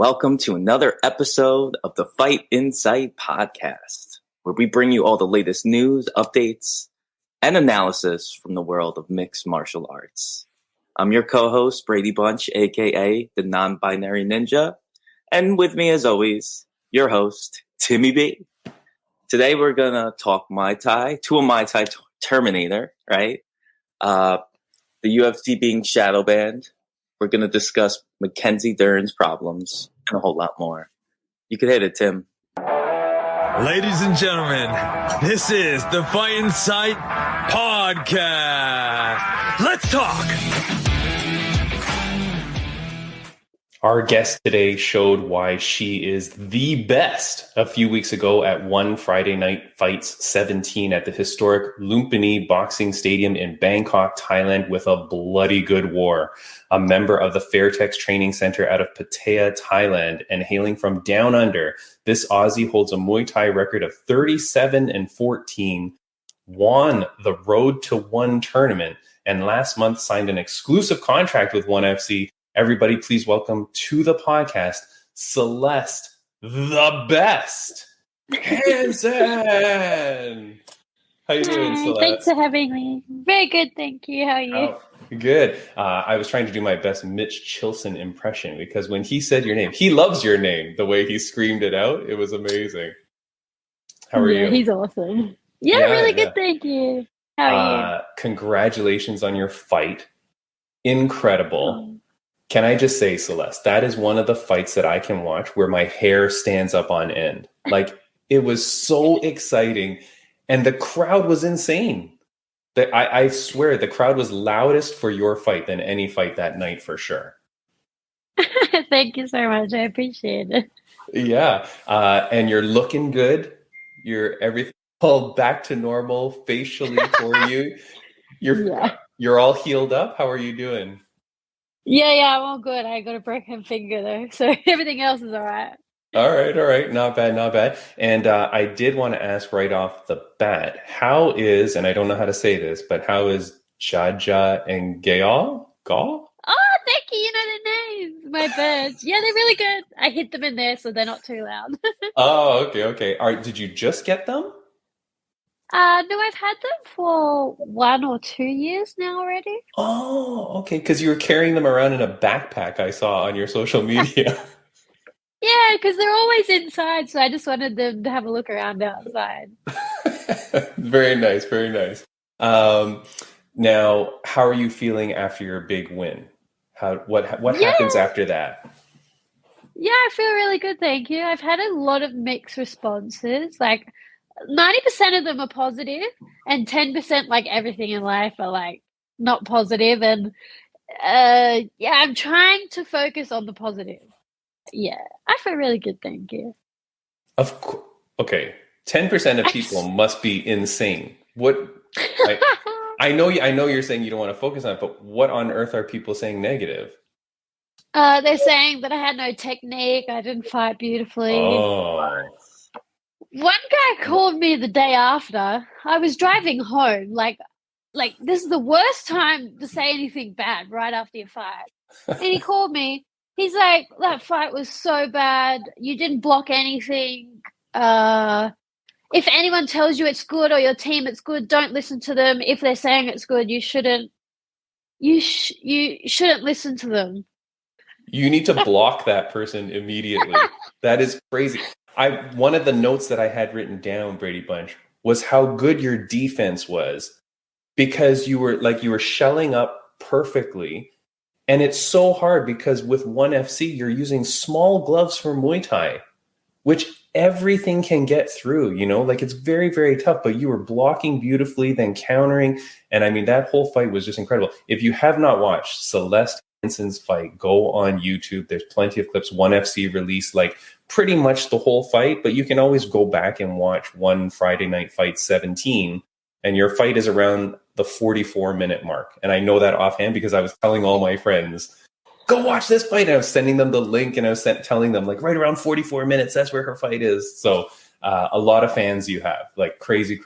Welcome to another episode of the Fight Insight podcast, where we bring you all the latest news, updates, and analysis from the world of mixed martial arts. I'm your co-host, Brady Bunch, aka the Non-Binary Ninja, and with me, as always, your host, Timmy B. Today, we're gonna talk Muay Thai to a Muay Thai Terminator, right? The UFC being shadow banned. We're gonna discuss Mackenzie Dern's problems and a whole lot more. You can hit it, Tim. Ladies and gentlemen, this is the Fight Insight podcast. Let's talk. Our guest today showed why she is the best a few weeks ago at One Friday Night Fights 17 at the historic Lumpini Boxing Stadium in Bangkok, Thailand, with a bloody good war. A member of the Fairtex Training Center out of Pattaya, Thailand, and hailing from down under, this Aussie holds a Muay Thai record of 37-14, won the Road to One tournament, and last month signed an exclusive contract with One FC. Everybody, please welcome to the podcast, Celest, the best, Hansen. How you doing, Celeste? Thanks for having me. Very good, thank you. How are you? Oh, good. I was trying to do my best Mitch Chilson impression because when he said your name, he loves your name. The way he screamed it out, it was amazing. How are you? He's awesome. Yeah, really good, thank you. How are you? Congratulations on your fight. Incredible. Can I just say, Celeste, that is one of the fights that I can watch where my hair stands up on end. Like, it was so exciting. And the crowd was insane. I swear, the crowd was loudest for your fight than any fight that night, for sure. Thank you so much. I appreciate it. Yeah. And you're looking good. You're everything all back to normal facially for you. You're all healed up. How are you doing? Yeah, I'm all good. I got a broken finger though, so everything else is all right. All right. Not bad. And I did want to ask right off the bat, how is, and I don't know how to say this, but how is Jaja and Gaal? Oh, thank you. You know their names. My birds. Yeah, they're really good. I hid them in there so they're not too loud. Oh, okay. All right, did you just get them? No, I've had them for 1 or 2 years now already. Oh, okay, because you were carrying them around in a backpack I saw on your social media. Yeah, because they're always inside, so I just wanted them to have a look around outside. Very nice. Now, how are you feeling after your big win? What happens after that? Yeah, I feel really good, thank you. I've had a lot of mixed responses. Like 90% of them are positive, and 10%, like everything in life, are like not positive. And I'm trying to focus on the positive. Yeah, I feel really good, thank you. Of course. Okay, 10% of people must be insane. What? I know you're saying you don't want to focus on it, but what on earth are people saying negative? They're saying that I had no technique, I didn't fight beautifully. Oh. One guy called me the day after. I was driving home. Like this is the worst time to say anything bad right after your fight. And he called me. He's like, that fight was so bad. You didn't block anything. If anyone tells you it's good or your team it's good, don't listen to them. If they're saying it's good, you shouldn't listen to them. You need to block that person immediately. That is crazy. One of the notes that I had written down, Brady Bunch, was how good your defense was, because you were shelling up perfectly. And it's so hard because with One FC, you're using small gloves for Muay Thai, which everything can get through, like it's very, very tough, but you were blocking beautifully, then countering. And I mean, that whole fight was just incredible. If you have not watched Celest Hansen's fight, go on YouTube. There's plenty of clips. One FC released like pretty much the whole fight, but you can always go back and watch One Friday Night Fight 17. And your fight is around the 44-minute mark. And I know that offhand because I was telling all my friends, go watch this fight. And I was sending them the link and I was telling them like right around 44 minutes, that's where her fight is. So a lot of fans you have, like crazy.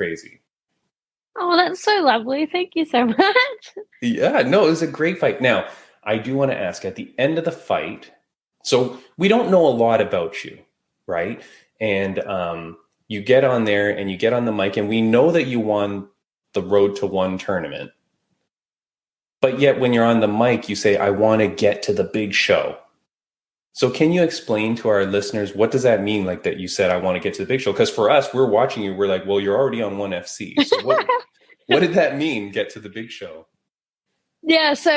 Oh, that's so lovely. Thank you so much. Yeah, no, it was a great fight. Now, I do want to ask, at the end of the fight, So we don't know a lot about you, right? And you get on there and you get on the mic, and we know that you won the Road to One tournament. But yet when you're on the mic, you say, I want to get to the big show. So can you explain to our listeners, what does that mean? Like that you said, I want to get to the big show? Because for us, we're watching you. We're like, well, you're already on 1FC. So what did that mean, get to the big show? Yeah, so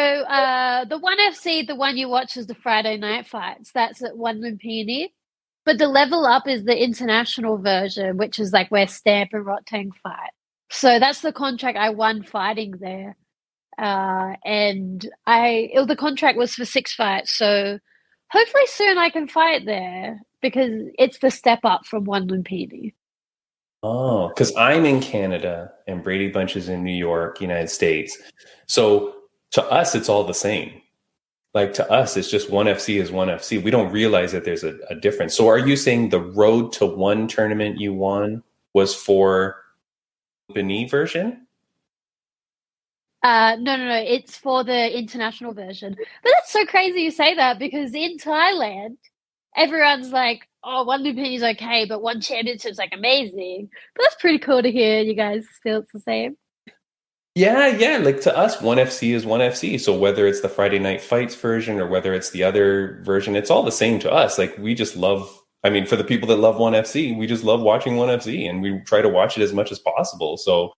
the 1FC, the one you watch is the Friday night fights. That's at One Lumpini. But the level up is the international version, which is like where Stamp and Rotang fight. So that's the contract I won fighting there. And the contract was for 6 fights. So hopefully soon I can fight there because it's the step up from One Lumpini. Oh, because I'm in Canada and Brady Bunch is in New York, United States. So to us, it's all the same. Like to us, it's just 1FC is 1FC. We don't realize that there's a difference. So are you saying the Road to One tournament you won was for Benin version? No. It's for the international version. But that's so crazy you say that because in Thailand, everyone's like, oh, One Lumpini is okay, but One Championship's like amazing. But that's pretty cool to hear you guys feel it's the same. Yeah. Like to us, 1FC is 1FC. So whether it's the Friday Night Fights version or whether it's the other version, it's all the same to us. Like we just love, I mean, for the people that love 1FC, we just love watching 1FC and we try to watch it as much as possible. So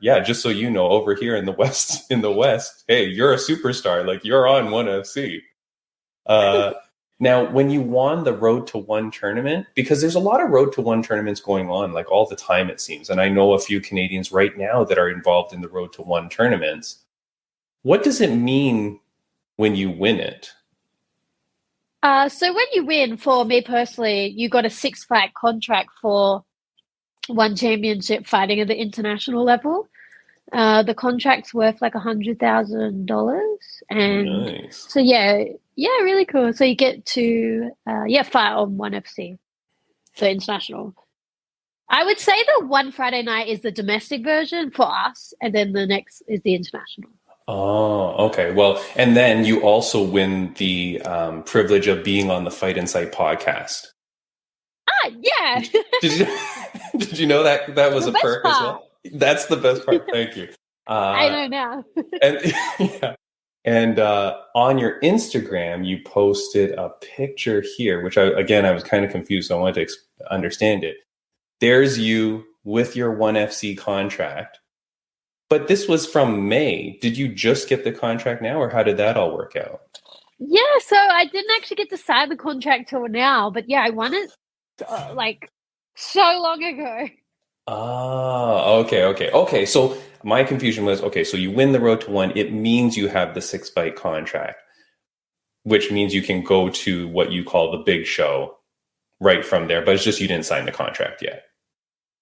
just so you know, over here in the West, hey, you're a superstar. Like you're on 1FC. Now, when you won the Road to One tournament, because there's a lot of Road to One tournaments going on, like all the time, it seems. And I know a few Canadians right now that are involved in the Road to One tournaments. What does it mean when you win it? So when you win, for me personally, you got a 6-fight contract for One Championship fighting at the international level. The contract's worth like $100,000, and Nice. so yeah, really cool. So you get to fight on 1FC, the international. I would say the one Friday night is the domestic version for us, and then the next is the international. Oh, okay. Well, and then you also win the privilege of being on the Fight Insight podcast. Yeah. Did you know that was a perk as well? That's the best part. Thank you. I know now. And on your Instagram, you posted a picture here, which I was kind of confused, so I wanted to understand it. There's you with your 1FC contract. But this was from May. Did you just get the contract now, or how did that all work out? Yeah, so I didn't actually get to sign the contract till now, but yeah, I won it like so long ago. Oh, okay. So my confusion was, so you win the Road to One. It means you have the 6-fight contract, which means you can go to what you call the big show right from there. But it's just you didn't sign the contract yet.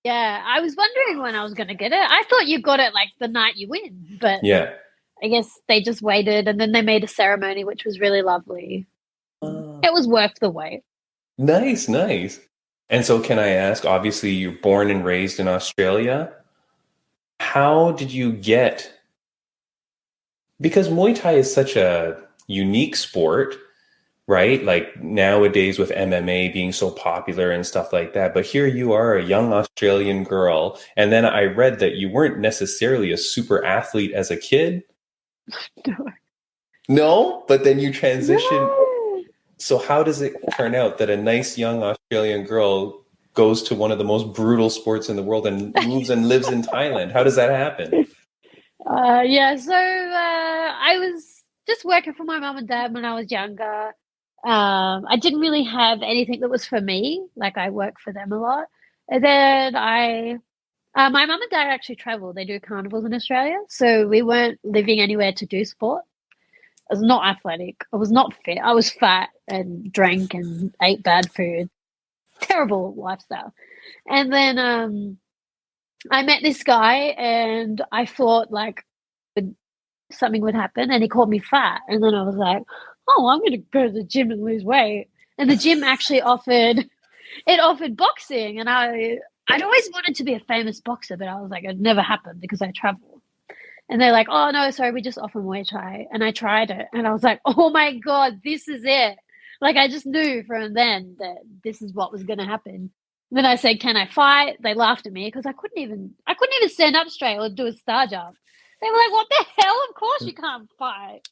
Yeah, I was wondering when I was going to get it. I thought you got it like the night you win, but yeah, I guess they just waited, and then they made a ceremony, which was really lovely. It was worth the wait. Nice. And so can I ask, obviously you're born and raised in Australia. How did you get, because Muay Thai is such a unique sport, right? Like nowadays with MMA being so popular and stuff like that. But here you are, a young Australian girl. And then I read that you weren't necessarily a super athlete as a kid. No, but then you transitioned. No. So how does it turn out that a nice young Australian girl goes to one of the most brutal sports in the world and moves and lives in Thailand? How does that happen? So I was just working for my mom and dad when I was younger. I didn't really have anything that was for me. Like I worked for them a lot. And then my mom and dad actually travel. They do carnivals in Australia. So we weren't living anywhere to do sport. I was not athletic. I was not fit. I was fat and drank and ate bad food. Terrible lifestyle. And then I met this guy and I thought like something would happen, and he called me fat. And then I was like, oh, I'm going to go to the gym and lose weight. And the gym actually offered boxing. And I'd always wanted to be a famous boxer, but I was like, it'd never happen because I travel. And they're like, oh, no, sorry, we just offer Muay Thai. And I tried it. And I was like, oh, my God, this is it. Like I just knew from then that this is what was going to happen. Then I said, "Can I fight?" They laughed at me because I couldn't even stand up straight or do a star jump. They were like, "What the hell? Of course you can't fight."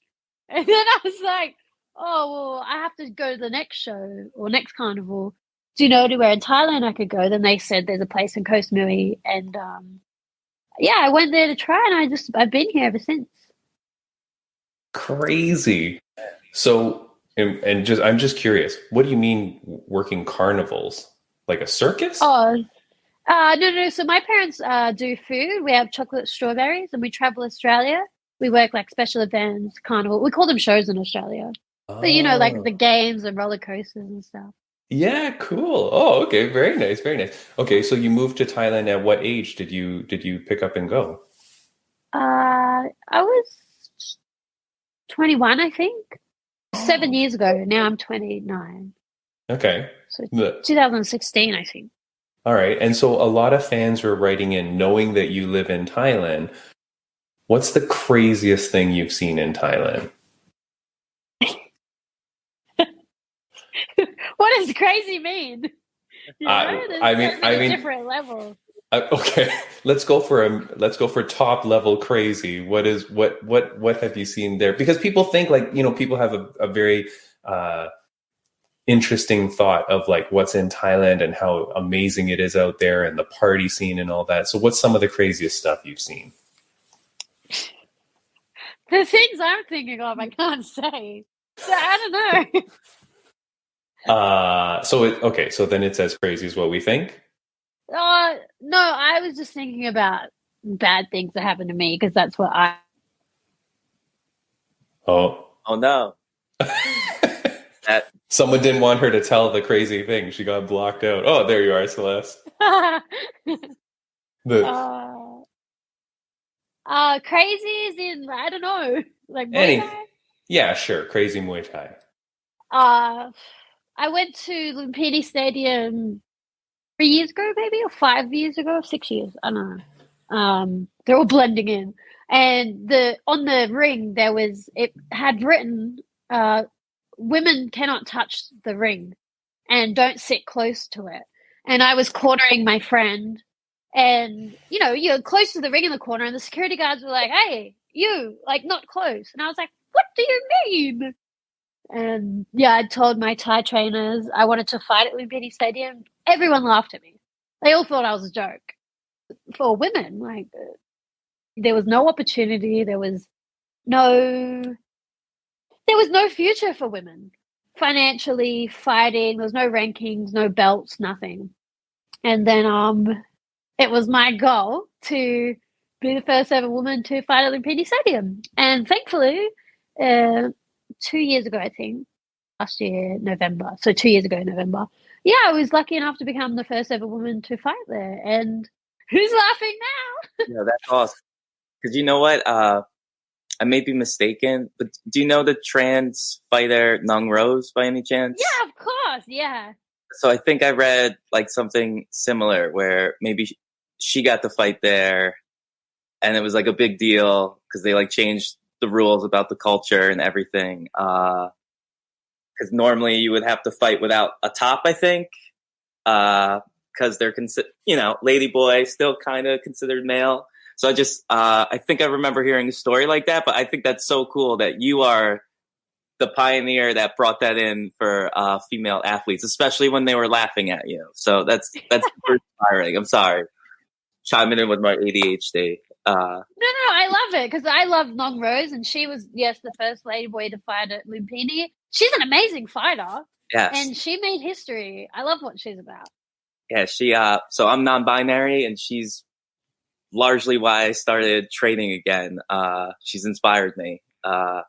And then I was like, "Oh well, I have to go to the next show or next carnival. Do you know anywhere in Thailand I could go?" Then they said there's a place in Koh Samui, and yeah, I went there to try, and I've been here ever since. Crazy. So, and just I'm just curious, what do you mean working carnivals? Like a circus? Oh, no. So my parents do food. We have chocolate strawberries, and we travel Australia. We work like special events, carnival. We call them shows in Australia. But like the games and roller coasters and stuff. Yeah, cool. Oh, okay. Very nice. Very nice. Okay, so you moved to Thailand at what age did you pick up and go? I was 21, I think. 7 years ago. Now I'm 29. Okay. So 2016, I think. All right. And so a lot of fans were writing in knowing that you live in Thailand. What's the craziest thing you've seen in Thailand? What does crazy mean? I mean, different levels. Okay, let's go for top level crazy. What have you seen there? Because people think people have a very interesting thought of like what's in Thailand and how amazing it is out there and the party scene and all that. So what's some of the craziest stuff you've seen? The things I'm thinking of, I can't say. So I don't know. So then it's as crazy as what we think? No, I was just thinking about bad things that happened to me because that's what I... Oh no. Someone didn't want her to tell the crazy thing. She got blocked out. Oh, there you are, Celeste. Crazy is in, I don't know, like Muay Thai? Yeah, sure. Crazy Muay Thai. I went to Lumpini Stadium 3 years ago, maybe, or 5 years ago, 6 years. I don't know. They're all blending in. And on the ring, it had written, women cannot touch the ring and don't sit close to it. And I was cornering my friend. And, you're close to the ring in the corner, and the security guards were like, "Hey, you, like, not close." And I was like, "What do you mean?" And, yeah, I told my Thai trainers I wanted to fight at Lumpini Stadium. Everyone laughed at me. They all thought I was a joke. For women, like, there was no opportunity. There was no future for women. Financially, fighting, there was no rankings, no belts, nothing. And then it was my goal to be the first ever woman to fight at Lumpini Stadium. And thankfully, 2 years ago, I think, last year, November. So 2 years ago, November. Yeah, I was lucky enough to become the first ever woman to fight there. And who's laughing now? Yeah, that's awesome. Because you know what? I may be mistaken, but do you know the trans fighter Nung Rose by any chance? Yeah, of course. Yeah. So I think I read like something similar where maybe she got to fight there and it was like a big deal because they like changed the rules about the culture and everything. Because normally you would have to fight without a top, I think, because they're lady boy still kind of considered male. So I think I remember hearing a story like that, but I think that's so cool that you are the pioneer that brought that in for female athletes, especially when they were laughing at you. So that's super inspiring. I'm sorry. Chiming in with my ADHD. No, I love it because I love Nong Rose, and she was, yes, the first lady boy to fight at Lumpini. She's an amazing fighter. Yes. And she made history. I love what she's about. Yeah, so I'm non-binary, and she's largely why I started training again. She's inspired me. Where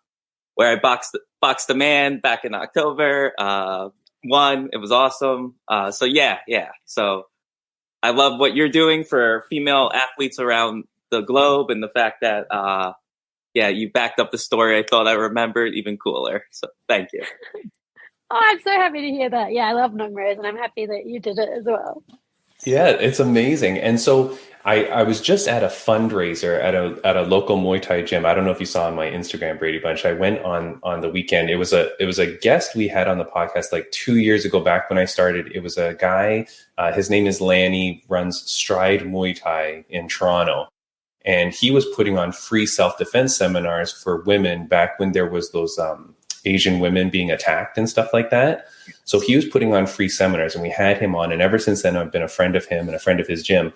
I boxed a man back in October, won. It was awesome. So yeah. So I love what you're doing for female athletes around the globe, and the fact that you backed up the story I thought I remembered, even cooler. So thank you. Oh, I'm so happy to hear that. Yeah, I love Nong Rose, and I'm happy that you did it as well. Yeah, it's amazing. And so I was just at a fundraiser at a local Muay Thai gym. I don't know if you saw on my Instagram, Brady Bunch. I went on the weekend. It was a guest we had on the podcast like 2 years ago, back when I started. It was a guy. His name is Lanny, runs Stride Muay Thai in Toronto. And he was putting on free self-defense seminars for women back when there was those Asian women being attacked and stuff like that. So he was putting on free seminars, and we had him on. And ever since then, I've been a friend of him and a friend of his gym.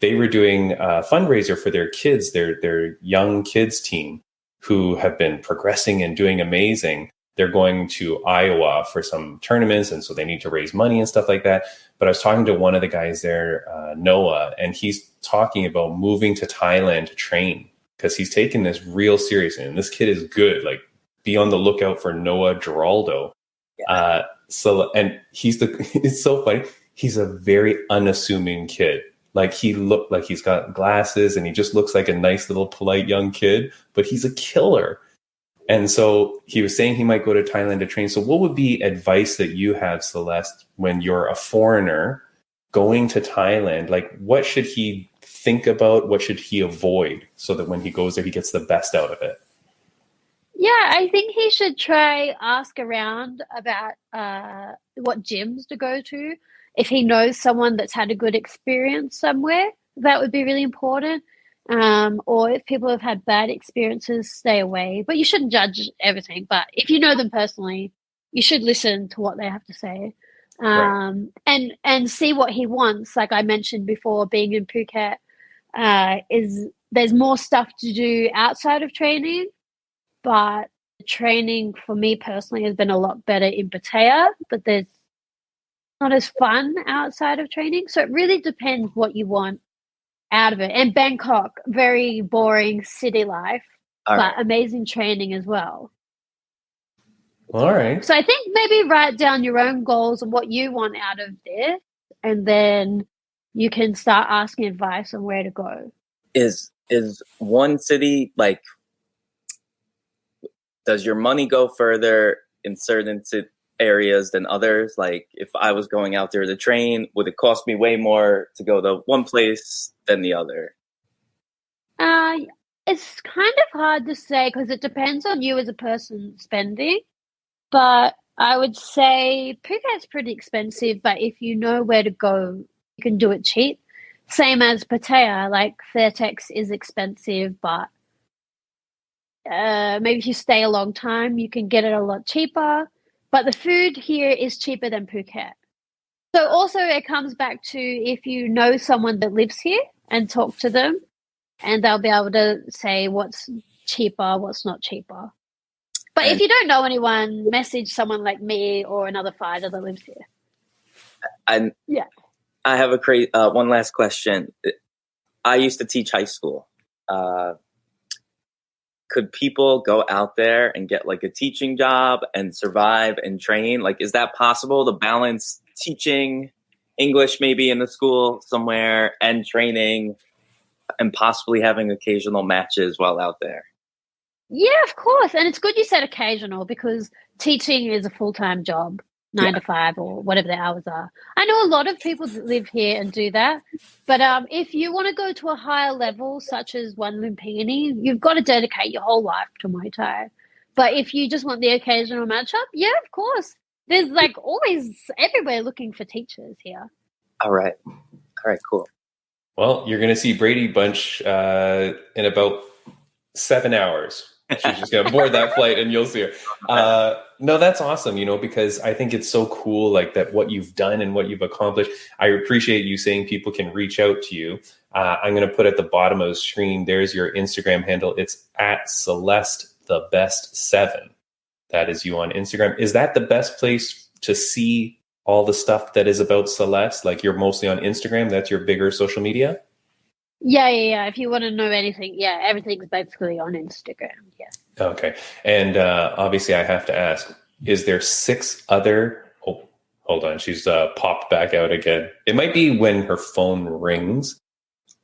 They were doing a fundraiser for their kids, their young kids team, who have been progressing and doing amazing. They're going to Iowa for some tournaments, and so they need to raise money and stuff like that. But I was talking to one of the guys there, Noah, and he's talking about moving to Thailand to train because he's taking this real seriously. And this kid is good. Like, be on the lookout for Noah Geraldo. Yeah. And it's so funny. He's a very unassuming kid. Like, he looked like he's got glasses and he just looks like a nice little polite young kid, but he's a killer. And so he was saying he might go to Thailand to train. So what would be advice that you have, Celeste, when you're a foreigner going to Thailand? Like, what should he think about? What should he avoid so that when he goes there, he gets the best out of it? Yeah, I think he should ask around about what gyms to go to. If he knows someone that's had a good experience somewhere, that would be really important. Or if people have had bad experiences, stay away. But you shouldn't judge everything. But if you know them personally, you should listen to what they have to say. Right. And see what he wants. Like I mentioned before, being in Phuket, there's more stuff to do outside of training. But training for me personally has been a lot better in Pattaya, but there's not as fun outside of training. So it really depends what you want out of it. And Bangkok, very boring city life, but amazing training as well. All right. So I think maybe write down your own goals and what you want out of this, and then you can start asking advice on where to go. Is one city like, does your money go further in certain areas than others? Like, if I was going out there to train, would it cost me way more to go to one place than the other? It's kind of hard to say because it depends on you as a person spending. But I would say Phuket's pretty expensive, but if you know where to go, you can do it cheap. Same as Pattaya, like Fairtex is expensive, but maybe if you stay a long time, you can get it a lot cheaper. But the food here is cheaper than Phuket. So also it comes back to if you know someone that lives here and talk to them, and they'll be able to say what's cheaper, what's not cheaper. But if you don't know anyone, message someone like me or another fighter that lives here. And yeah, I have one last question. I used to teach high school. Could people go out there and get like a teaching job and survive and train? Like, is that possible to balance teaching English maybe in the school somewhere and training and possibly having occasional matches while out there? Yeah, of course. And it's good you said occasional because teaching is a full-time job, 9 to 5 or whatever the hours are. I know a lot of people that live here and do that. But if you want to go to a higher level, such as one Lumpini, you've got to dedicate your whole life to Muay Thai. But if you just want the occasional matchup, yeah, of course. There's like always everywhere looking for teachers here. All right, cool. Well, you're going to see Brady Bunch in about 7 hours. She's just going to board that flight and you'll see her. No, that's awesome, because I think it's so cool, like that what you've done and what you've accomplished. I appreciate you saying people can reach out to you. I'm going to put at the bottom of the screen, there's your Instagram handle. It's at Celeste the Best 7. That is you on Instagram. Is that the best place to see all the stuff that is about Celeste? Like, you're mostly on Instagram? That's your bigger social media? Yeah. If you want to know anything, everything's basically on Instagram. Yeah. Okay. And obviously I have to ask, is there 6 other... Oh, hold on. She's popped back out again. It might be when her phone rings.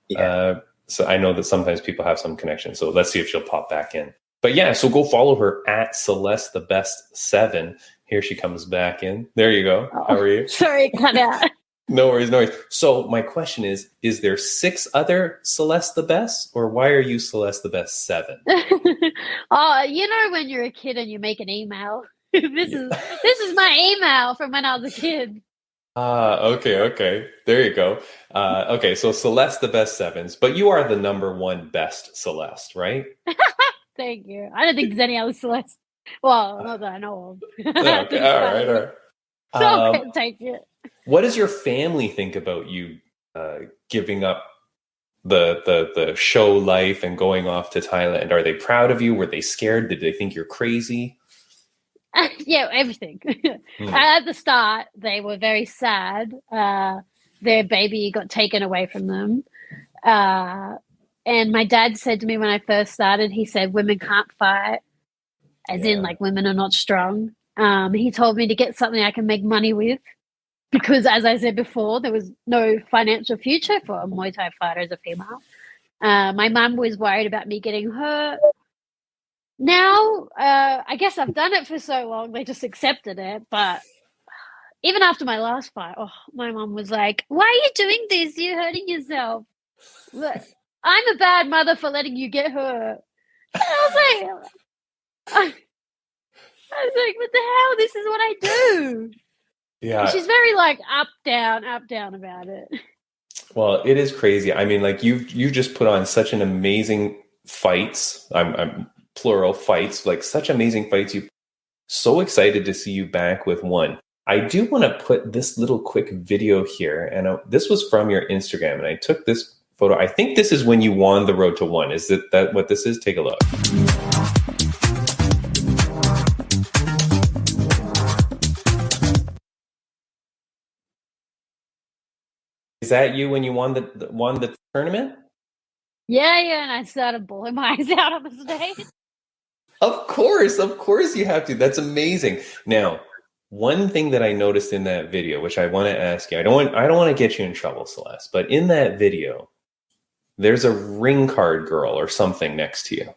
Yeah. So I know that sometimes people have some connection. So let's see if she'll pop back in. But yeah, so go follow her at Celeste the Best 7. Here she comes back in. There you go. How are you? Sorry, cut out. No worries, no worries. So my question is there 6 other Celeste the Best, or why are you Celeste the Best 7? Oh, you know when you're a kid and you make an email. This is my email from when I was a kid. Okay. There you go. Okay, so Celeste the Best 7s, but you are the number 1 best Celeste, right? Thank you. I don't think there's any other Celeste. Well, not that I know of. Okay, all right. So I can take it. What does your family think about you giving up the show life and going off to Thailand? Are they proud of you? Were they scared? Did they think you're crazy? Yeah, everything. At the start, they were very sad. Their baby got taken away from them. And my dad said to me when I first started, he said, women can't fight, as in like women are not strong. He told me to get something I can make money with because, as I said before, there was no financial future for a Muay Thai fighter as a female. My mum was worried about me getting hurt. Now, I guess I've done it for so long, they just accepted it. But even after my last fight, my mum was like, why are you doing this? You're hurting yourself. Look, I'm a bad mother for letting you get hurt. And I was like, what the hell? This is what I do. Yeah. And she's very like up, down about it. Well, it is crazy. I mean, like you just put on such an amazing fights. I'm plural fights, like such amazing fights. You so excited to see you back with one. I do want to put this little quick video here, and this was from your Instagram, and I took this photo. I think this is when you won the road to one. Is that what this is? Take a look. Is that you when you won the tournament? Yeah, and I started bawling my eyes out on the stage. Of course you have to. That's amazing. Now, one thing that I noticed in that video, which I want to ask you, I don't want to get you in trouble, Celeste, but in that video, there's a ring card girl or something next to you.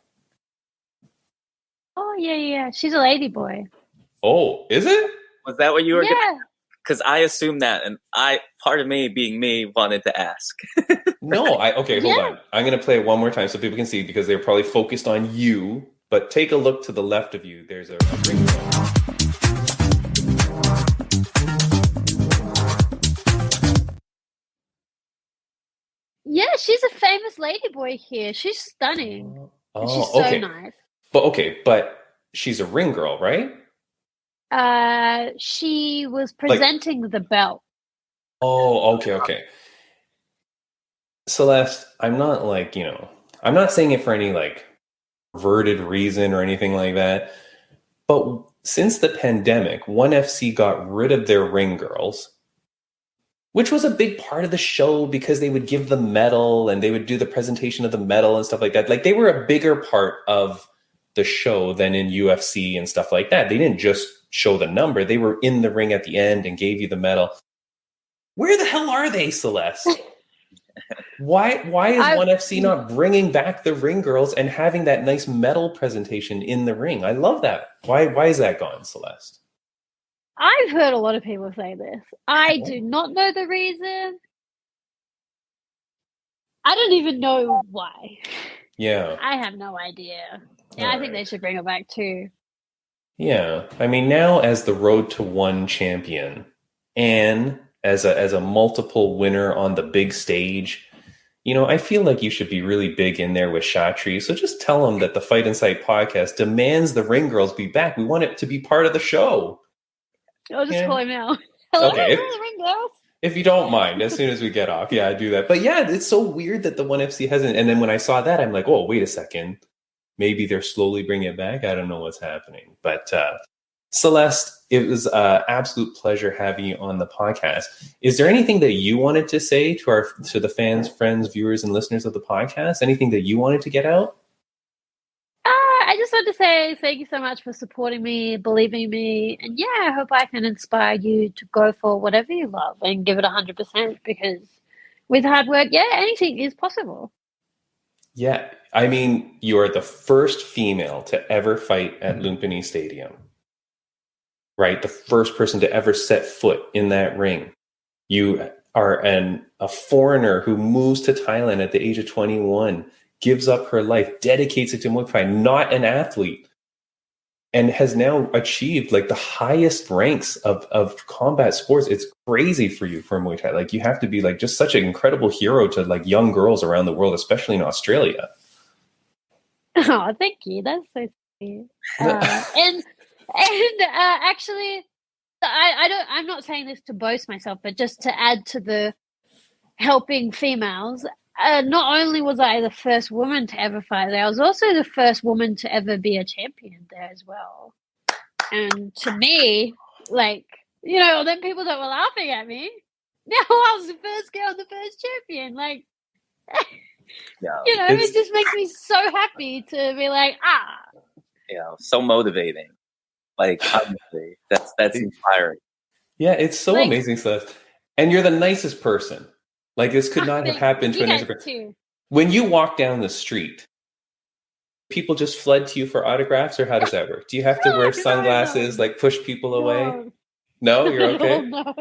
Oh yeah. She's a lady boy. Oh, is it? Was that what you were? Yeah. Because I assumed that, and part of me, being me, wanted to ask. No, hold on. I'm going to play it one more time so people can see, because they're probably focused on you. But take a look to the left of you. There's a ring girl. Yeah, she's a famous ladyboy here. She's stunning. And she's so nice. But she's a ring girl, right? She was presenting the belt. Oh, okay. Celeste, I'm not I'm not saying it for any perverted reason or anything like that. But since the pandemic, ONE FC got rid of their ring girls, which was a big part of the show because they would give the medal and they would do the presentation of the medal and stuff like that. Like, they were a bigger part of the show than in UFC and stuff like that. They didn't just show the number. They were in the ring at the end and gave you the medal. Where the hell are they, Celeste? Why is ONE FC not bringing back the ring girls and having that nice medal presentation in the ring? I love that. Why is that gone, Celeste? I've heard a lot of people say this. I do not know the reason. I don't even know why. Yeah. I have no idea. Yeah, I think they should bring it back too. Yeah. I mean, now as the Road to One champion and as a multiple winner on the big stage, I feel like you should be really big in there with Shatri. So just tell them that the Fight Insight podcast demands the ring girls be back. We want it to be part of the show. I'll just call him now. Hello, okay. ring girls. If you don't mind, as soon as we get off, I do that. But yeah, it's so weird that the ONE FC hasn't. And then when I saw that, I'm like, oh, wait a second. Maybe they're slowly bringing it back. I don't know what's happening. But Celeste, it was an absolute pleasure having you on the podcast. Is there anything that you wanted to say to the fans, friends, viewers, and listeners of the podcast? Anything that you wanted to get out? I just want to say thank you so much for supporting me, believing me. And I hope I can inspire you to go for whatever you love and give it 100%, because with hard work, anything is possible. Yeah. I mean, you are the first female to ever fight at Lumpini Stadium, right? The first person to ever set foot in that ring. You a foreigner who moves to Thailand at the age of 21, gives up her life, dedicates it to Muay Thai, not an athlete, and has now achieved like the highest ranks of combat sports. It's crazy for you for Muay Thai. Like you have to be like just such an incredible hero to like young girls around the world, especially in Australia. Oh, thank you. That's so sweet. And actually, I'm not saying this to boast myself, but just to add to the helping females. Not only was I the first woman to ever fight there, I was also the first woman to ever be a champion there as well. And to me, like, you know, then people that were laughing at me, now I was the first girl, the first champion. Like, Yeah, you know, it just makes me so happy to be like, so motivating. Like, honestly, that's inspiring. Yeah, it's so Like- amazing, Celeste. And you're the nicest person. Like this could not have happened to a nicer person. Too. When you walk down the street, people just flood to you for autographs, or how does that work? Do you have to wear sunglasses, like push people away? No, you're okay. No.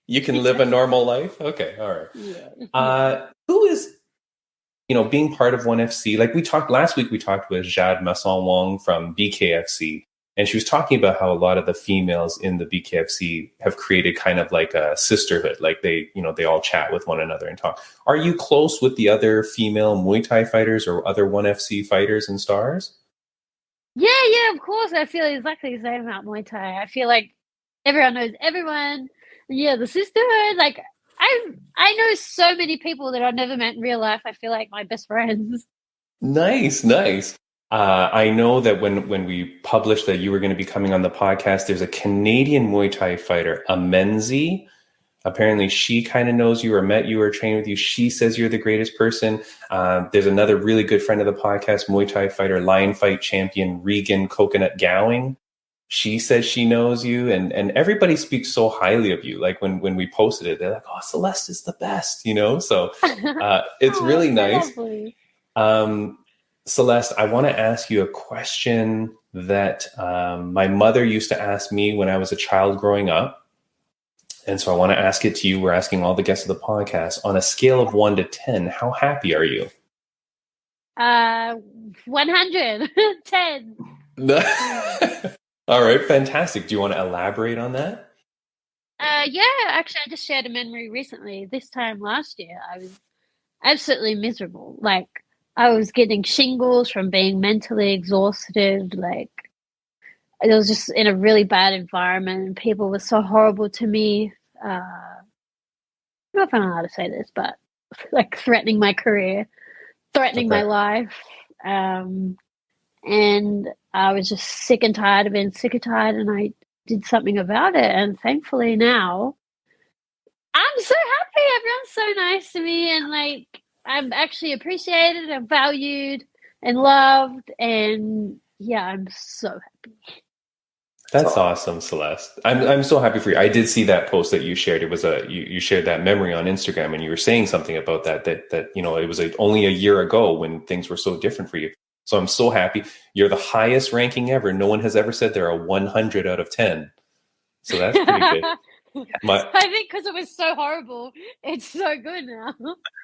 You can live a normal life. Okay, all right. Yeah. Who is, you know, being part of 1FC? Like we talked last week, we talked with Jade Masson Wong from BKFC. And she was talking about how a lot of the females in the BKFC have created kind of like a sisterhood. Like they, you know, they all chat with one another and talk. Are you close with the other female Muay Thai fighters or other 1FC fighters and stars? Yeah, of course. I feel exactly the same about Muay Thai. I feel like everyone knows everyone. Yeah, the sisterhood. Like I know so many people that I've never met in real life. I feel like my best friends. Nice. I know that when we published that you were going to be coming on the podcast, there's a Canadian Muay Thai fighter, Mackenzie. Apparently she kind of knows you or met you or trained with you. She says you're the greatest person. There's another really good friend of the podcast, Muay Thai fighter, lion fight champion, Regan Coconut Gowing. She says she knows you, and everybody speaks so highly of you. Like when we posted it, they're like, oh, Celeste is the best, you know? So it's really nice. Celeste, I want to ask you a question that my mother used to ask me when I was a child growing up. And so I want to ask it to you. We're asking all the guests of the podcast. On a scale of 1 to 10, how happy are you? 110. All right, fantastic. Do you want to elaborate on that? Yeah, actually, I just shared a memory recently. This time last year, I was absolutely miserable. Like, I was getting shingles from being mentally exhausted. Like, it was just in a really bad environment, and people were so horrible to me. I don't know if I'm allowed to say this, but like threatening my career, threatening my life. And I was just sick and tired of being sick and tired, and I did something about it. And thankfully now I'm so happy. Everyone's so nice to me, and like, I'm actually appreciated and valued and loved, and yeah, I'm so happy. That's awesome, Celeste. I'm so happy for you. I did see that post that you shared. It was you shared that memory on Instagram, and you were saying something about that you know, it was only a year ago when things were so different for you. So I'm so happy. You're the highest ranking ever. No one has ever said they're a 100 out of 10. So that's pretty good. I think because it was so horrible, it's so good now.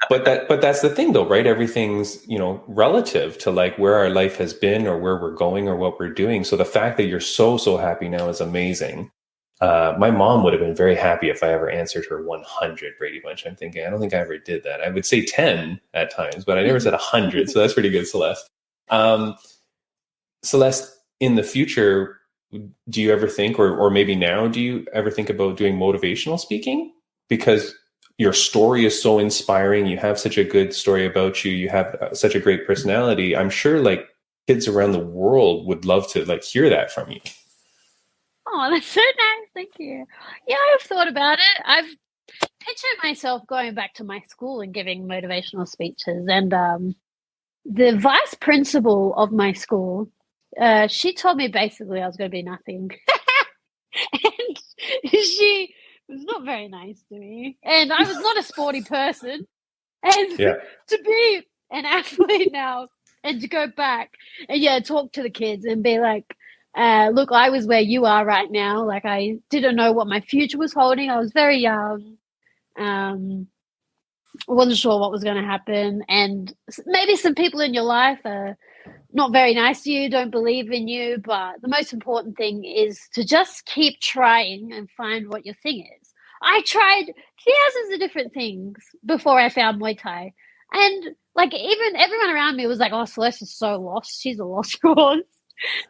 But that's the thing, though, right? Everything's, you know, relative to like where our life has been or where we're going or what we're doing. So the fact that you're so happy now is amazing. My mom would have been very happy if I ever answered her 100, Brady Bunch. I'm thinking, I don't think I ever did that. I would say 10 at times, but I never said 100. So that's pretty good, Celeste. Celeste, in the future, do you ever think, or maybe now, do you ever think about doing motivational speaking? Because your story is so inspiring. You have such a good story about you. You have such a great personality. I'm sure like kids around the world would love to like hear that from you. Oh, that's so nice. Thank you. Yeah, I've thought about it. I've pictured myself going back to my school and giving motivational speeches. And the vice principal of my school, she told me basically I was going to be nothing. And she was not very nice to me. And I was not a sporty person. And to be an athlete now and to go back and talk to the kids and be like, look, I was where you are right now. Like, I didn't know what my future was holding. I was very young. I wasn't sure what was going to happen, and maybe some people in your life are not very nice to you, don't believe in you, but the most important thing is to just keep trying and find what your thing is. I tried thousands of different things before I found Muay Thai, and like even everyone around me was like, "Oh, Celeste is so lost. She's a lost cause."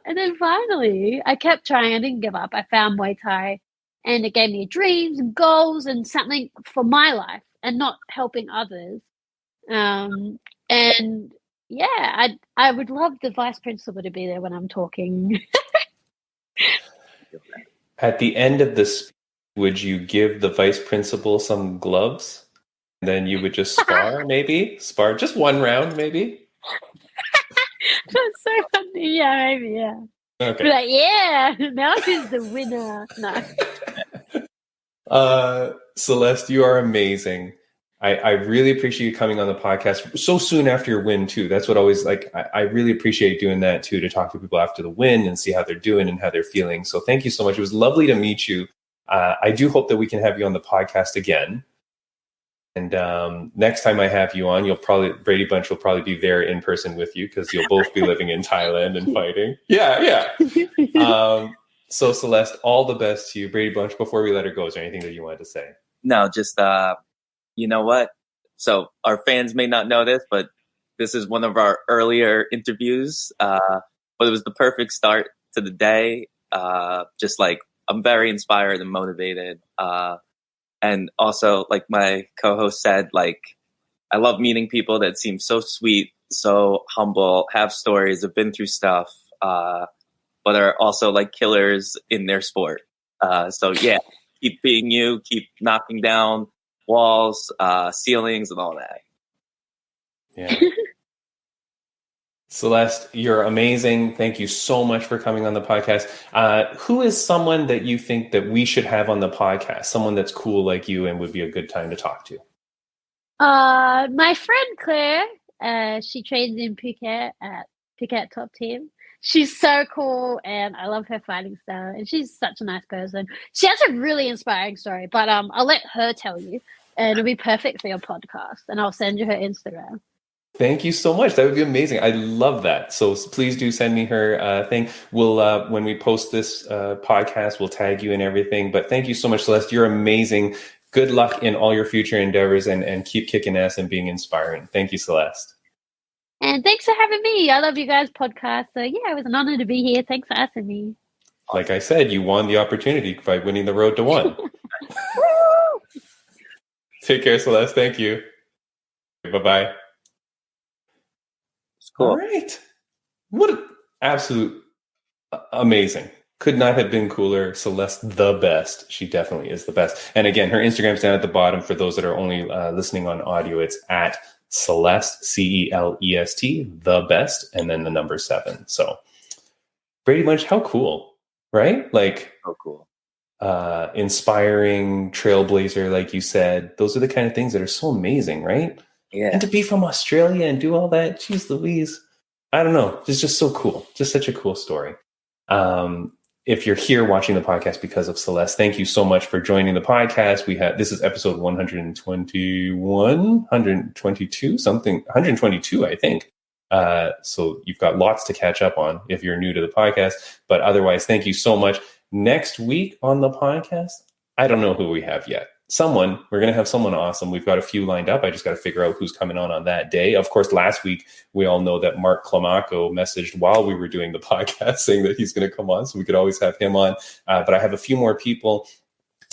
And then finally, I kept trying. I didn't give up. I found Muay Thai, and it gave me dreams and goals and something for my life, and not helping others. And yeah, I would love the vice principal to be there when I'm talking. At the end of this, would you give the vice principal some gloves? And then you would just spar, maybe? Spar just one round, maybe? That's so funny. Yeah, maybe, yeah. Okay. Be like, yeah, now she's the winner. No. Celeste, you are amazing. I really appreciate you coming on the podcast so soon after your win too. That's what always I really appreciate doing that too, to talk to people after the win and see how they're doing and how they're feeling. So thank you so much. It was lovely to meet you. I do hope that we can have you on the podcast again. And next time I have you on, Brady Bunch will probably be there in person with you because you'll both be living in Thailand and fighting. Yeah. So Celeste, all the best to you. Brady Bunch, before we let her go, is there anything that you wanted to say? No, just you know what? So our fans may not know this, but this is one of our earlier interviews. But it was the perfect start to the day. Just like I'm very inspired and motivated. And also, like my co-host said, like I love meeting people that seem so sweet, so humble, have stories, have been through stuff, but are also like killers in their sport. So yeah, keep being you, keep knocking down walls, ceilings, and all that. Yeah. Celeste, you're amazing. Thank you so much for coming on the podcast. Who is someone that you think that we should have on the podcast? Someone that's cool like you and would be a good time to talk to? My friend Claire, she trains in Phuket at Phuket Top Team. She's so cool, and I love her fighting style, and she's such a nice person. She has a really inspiring story, but I'll let her tell you, and it'll be perfect for your podcast, and I'll send you her Instagram. Thank you so much. That would be amazing. I love that. So please do send me her thing. We'll when we post this podcast, we'll tag you and everything. But thank you so much, Celeste. You're amazing. Good luck in all your future endeavors, and keep kicking ass and being inspiring. Thank you, Celeste. And thanks for having me. I love you guys' podcast. So yeah, it was an honor to be here. Thanks for asking me. Like I said, you won the opportunity by winning the Road to One. Take care, Celeste. Thank you. Bye-bye. Cool. All right. What an absolute amazing. Could not have been cooler. Celeste, the best. She definitely is the best. And again, her Instagram's down at the bottom. For those that are only listening on audio, it's at Celeste, Celest, the best, and then the number 7. So Brady Bunch, how cool, right? Like, so cool. Inspiring, trailblazer, like you said. Those are the kind of things that are so amazing, right? Yeah. And to be from Australia and do all that, geez Louise. I don't know. It's just so cool. Just such a cool story. If you're here watching the podcast because of Celeste, thank you so much for joining the podcast. This is episode 121, 122, something, 122, I think. So you've got lots to catch up on if you're new to the podcast. But otherwise, thank you so much. Next week on the podcast, I don't know who we have yet. We're going to have someone awesome. We've got a few lined up. I just got to figure out who's coming on that day. Of course, last week, we all know that Mark Klamaco messaged while we were doing the podcast saying that he's going to come on. So we could always have him on. But I have a few more people,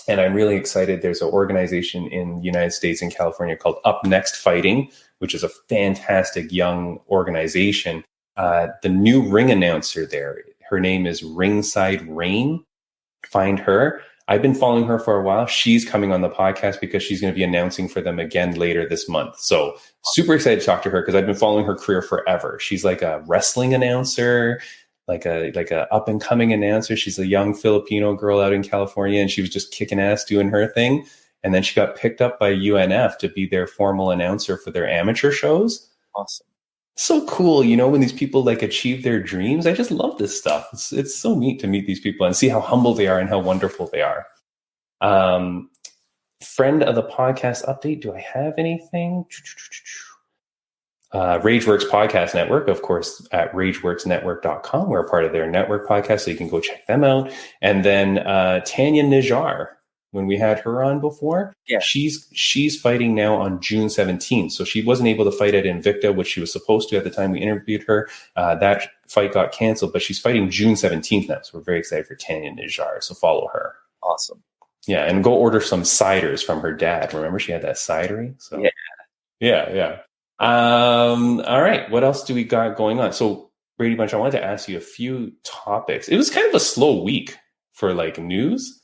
and I'm really excited. There's an organization in the United States and California called Up Next Fighting, which is a fantastic young organization. The new ring announcer there, her name is Ringside Rain. Find her. I've been following her for a while. She's coming on the podcast because she's going to be announcing for them again later this month. So super excited to talk to her because I've been following her career forever. She's like a wrestling announcer, like a up and coming announcer. She's a young Filipino girl out in California, and she was just kicking ass doing her thing. And then she got picked up by UNF to be their formal announcer for their amateur shows. Awesome. So cool, when these people like achieve their dreams. I just love this stuff. It's so neat to meet these people and see how humble they are and how wonderful they are. friend of the podcast update. Do I have anything? Rageworks Podcast Network, of course, at rageworksnetwork.com. We're a part of their network podcast, so you can go check them out. And then Tanya Najjar, when we had her on before, she's fighting now on June 17th. So she wasn't able to fight at Invicta, which she was supposed to at the time we interviewed her. That fight got canceled, but she's fighting June 17th now. So we're very excited for Tanya Najjar. So follow her. Awesome. Yeah, and go order some ciders from her dad. Remember, she had that cidery? So yeah. All right. What else do we got going on? So, Brady Bunch, I wanted to ask you a few topics. It was kind of a slow week for like news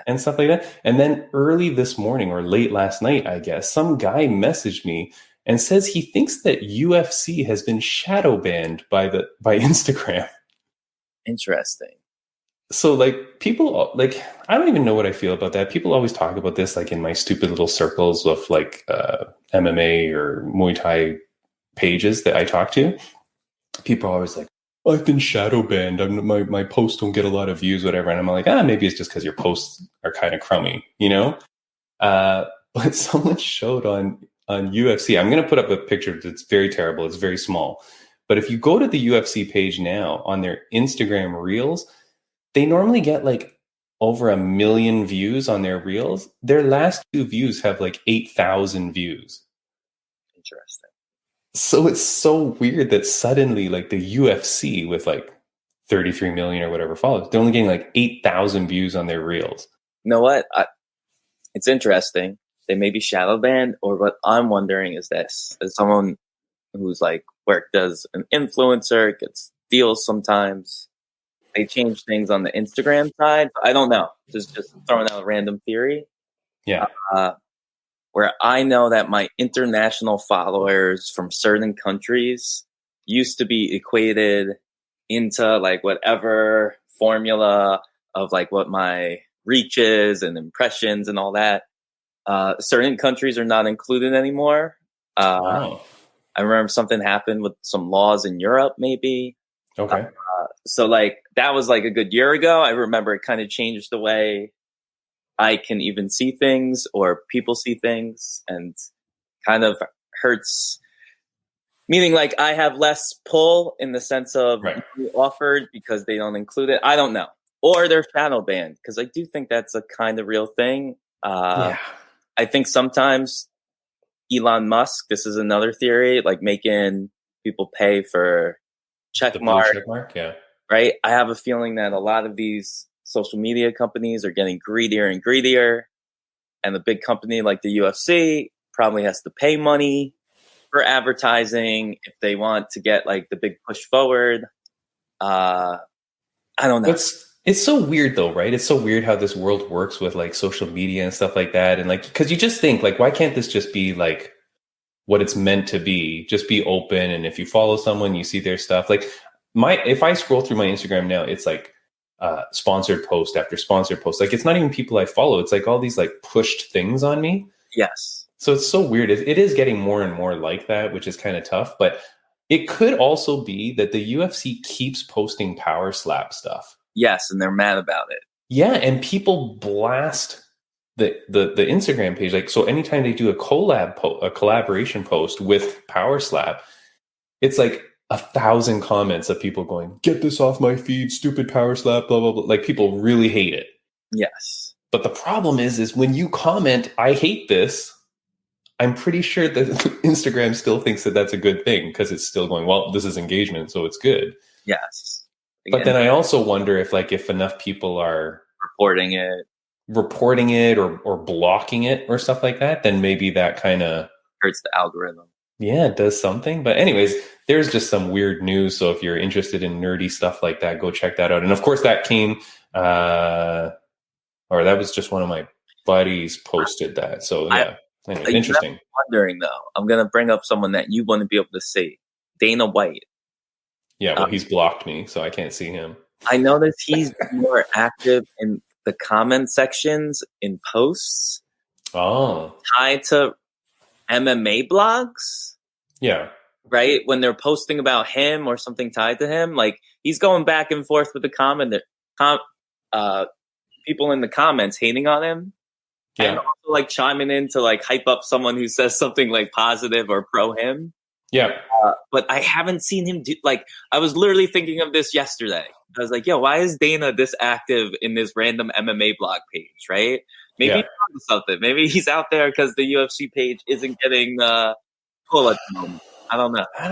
and stuff like that. And then early this morning or late last night, I guess, some guy messaged me and says he thinks that UFC has been shadow banned by Instagram. Interesting. So like people like, I don't even know what I feel about that. People always talk about this like in my stupid little circles of like MMA or Muay Thai pages that I talk to. People are always like, I've been shadow banned. My posts don't get a lot of views, whatever. And I'm like, maybe it's just because your posts are kind of crummy, you know? But someone showed on UFC, I'm going to put up a picture that's very terrible. It's very small. But if you go to the UFC page now on their Instagram Reels, they normally get like over 1 million views on their Reels. Their last 2 views have like 8,000 views. Interesting. So it's so weird that suddenly like the UFC with like 33 million or whatever followers, they're only getting like 8,000 views on their Reels. You know what? It's interesting. They may be shadow banned, or what I'm wondering is this: as someone who's like worked as an influencer, gets deals sometimes, they change things on the Instagram side. I don't know. Just throwing out a random theory. Yeah. Where I know that my international followers from certain countries used to be equated into like whatever formula of like what my reach is and impressions and all that. Certain countries are not included anymore. Wow. I remember something happened with some laws in Europe, maybe. Okay. So like that was like a good year ago. I remember it kind of changed the way I can even see things or people see things, and kind of hurts. Meaning like I have less pull in the sense of offered because they don't include it. I don't know. Or they're shadow banned, because I do think that's a kind of real thing. I think sometimes Elon Musk, this is another theory, like making people pay for check mark, right? I have a feeling that a lot of these social media companies are getting greedier and greedier, and the big company like the UFC probably has to pay money for advertising if they want to get like the big push forward. I don't know. It's so weird though, right? It's so weird how this world works with like social media and stuff like that. And like, because you just think like, why can't this just be like what it's meant to be? Just be open. And if you follow someone, you see their stuff. Like if I scroll through my Instagram now, it's like sponsored post after sponsored post. Like it's not even people I follow. It's like all these like pushed things on me. Yes. So it's so weird. It is getting more and more like that, which is kind of tough. But it could also be that the UFC keeps posting power slap stuff. Yes, and they're mad about it. Yeah, and people blast the Instagram page. Like, so anytime they do a collaboration post with Power Slap, it's like 1,000 comments of people going, "Get this off my feed, stupid Power Slap, blah blah blah." Like people really hate it. Yes. But the problem is when you comment, "I hate this," I'm pretty sure that Instagram still thinks that that's a good thing because it's still going, well, this is engagement, so it's good. Yes. But then I also wonder if enough people are reporting it or blocking it or stuff like that, then maybe that kind of hurts the algorithm. Yeah, it does something. But anyways, there's just some weird news. So if you're interested in nerdy stuff like that, go check that out. And of course that came, or that was just one of my buddies posted that. So yeah, anyway, interesting. I'm wondering though, I'm going to bring up someone that you want to be able to see. Dana White. Yeah, well, he's blocked me, so I can't see him. I noticed he's more active in the comment sections in posts. Oh. Tied to MMA blogs. Yeah. Right? When they're posting about him or something tied to him, like he's going back and forth with the people in the comments hating on him. and also like chiming in to like hype up someone who says something like positive or pro him. Yeah. But I haven't seen him do, like, I was literally thinking of this yesterday. I was like, yo, why is Dana this active in this random MMA blog page, right? Maybe he's on to something. Maybe he's out there because the UFC page isn't getting pull at the moment. I don't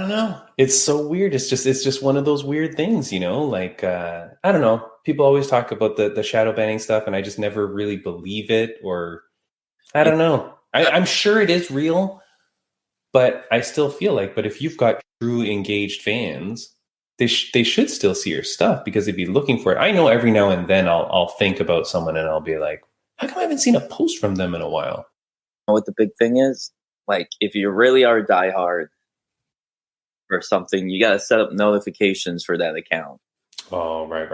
know. It's so weird. It's just one of those weird things, you know, like, I don't know. People always talk about the shadow banning stuff, and I just never really believe it, or I don't know. I'm sure it is real, but I still feel like, but if you've got true engaged fans, they should still see your stuff because they'd be looking for it. I know every now and then I'll think about someone and I'll be like, how come I haven't seen a post from them in a while? You know what the big thing is? Like, if you really are diehard or something, you got to set up notifications for that account. Oh, right.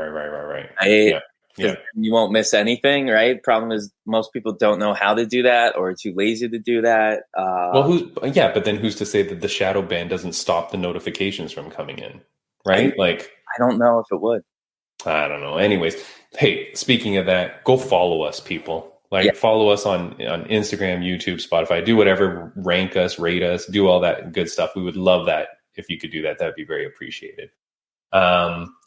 Yeah. You won't miss anything, right? Problem is, most people don't know how to do that or are too lazy to do that. But then who's to say that the shadow ban doesn't stop the notifications from coming in, right? I don't know if it would. I don't know. Anyways, hey, speaking of that, go follow us, people. Follow us on Instagram, YouTube, Spotify. Do whatever, rank us, rate us, do all that good stuff. We would love that if you could do that. That'd be very appreciated.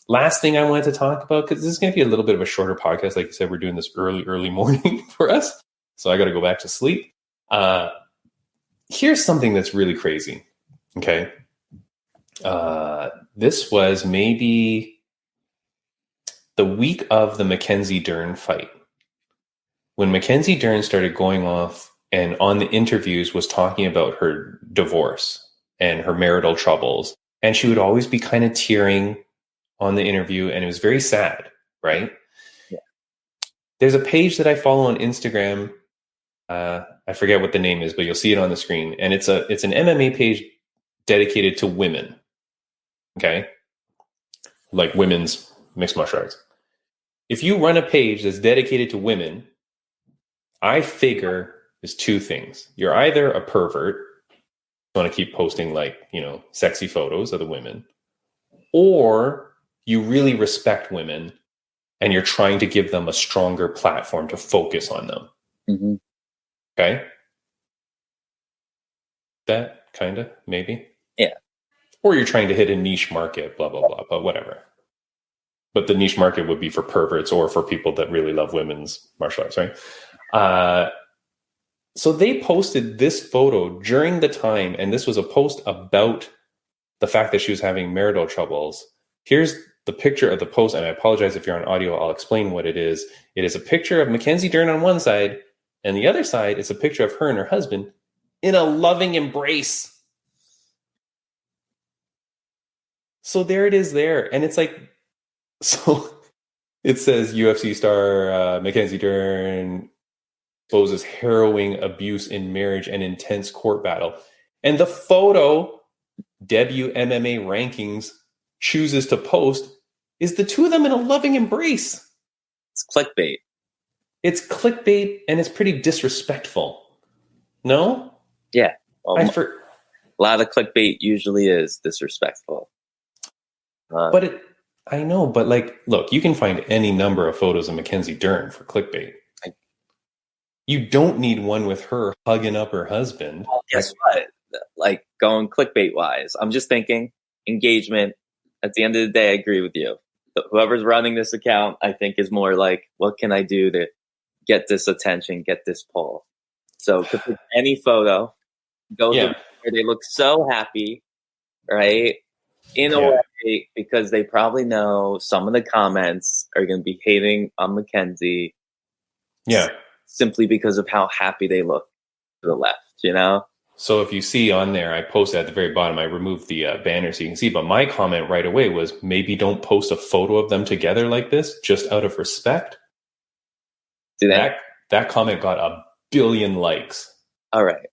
Last thing I wanted to talk about, because this is going to be a little bit of a shorter podcast. Like you said, we're doing this early morning for us. So I got to go back to sleep. Here's something that's really crazy. Okay. This was maybe the week of the Mackenzie Dern fight. When Mackenzie Dern started going off and on the interviews was talking about her divorce and her marital troubles, and she would always be kind of tearing on the interview, and it was very sad, right? Yeah. There's a page that I follow on Instagram. I forget what the name is, but you'll see it on the screen. And it's an MMA page dedicated to women. Okay? Like women's mixed martial arts. If you run a page that's dedicated to women, I figure there's two things. You're either a pervert, you want to keep posting sexy photos of the women, or you really respect women and you're trying to give them a stronger platform to focus on them. Mm-hmm. Okay? That kind of, maybe? Yeah. Or you're trying to hit a niche market, blah, blah, blah, but whatever. But the niche market would be for perverts or for people that really love women's martial arts, right? So they posted this photo during the time, and this was a post about the fact that she was having marital troubles. Here's the picture of the post, and I apologize if you're on audio. I'll explain what it is. It is a picture of Mackenzie Dern on one side, and the other side is a picture of her and her husband in a loving embrace. So there it is there. And it's like, so it says UFC star Mackenzie Dern exposes harrowing abuse in marriage and intense court battle. And the photo WMMA Rankings chooses to post is the two of them in a loving embrace. It's clickbait. It's clickbait, and it's pretty disrespectful. No? Yeah. Well, a lot of clickbait usually is disrespectful. I know, but look, you can find any number of photos of Mackenzie Dern for clickbait. You don't need one with her hugging up her husband. Well, guess what? Going clickbait wise, I'm just thinking engagement. At the end of the day, I agree with you. Whoever's running this account, I think, is more like, what can I do to get this attention, get this pull? So to pick any photo, go to where they look so happy, right? In a way, because they probably know some of the comments are going to be hating on Mackenzie. Yeah. Simply because of how happy they look to the left, you know? So if you see on there, I posted at the very bottom, I removed the banner so you can see, but my comment right away was maybe don't post a photo of them together like this, just out of respect. That comment got 1 billion likes. All right.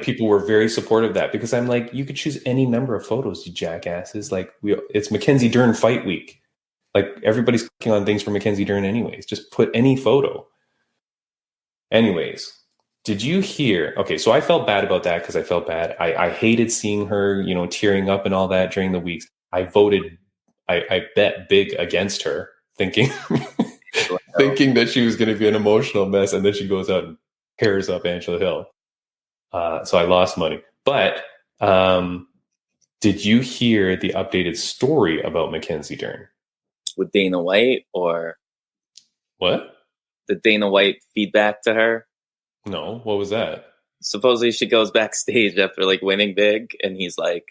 People were very supportive of that because I'm like, you could choose any number of photos, you jackasses. It's Mackenzie Dern fight week. Everybody's clicking on things for Mackenzie Dern anyways. Just put any photo. Anyways, did you hear? Okay, so I felt bad about that because I felt bad. I hated seeing her, tearing up and all that during the weeks. I bet big against her, thinking that she was going to be an emotional mess, and then she goes out and hairs up Angela Hill. So I lost money. But did you hear the updated story about Mackenzie Dern? With Dana White, or What? the Dana White feedback to her? No, what was that? Supposedly she goes backstage after like winning big, and he's like,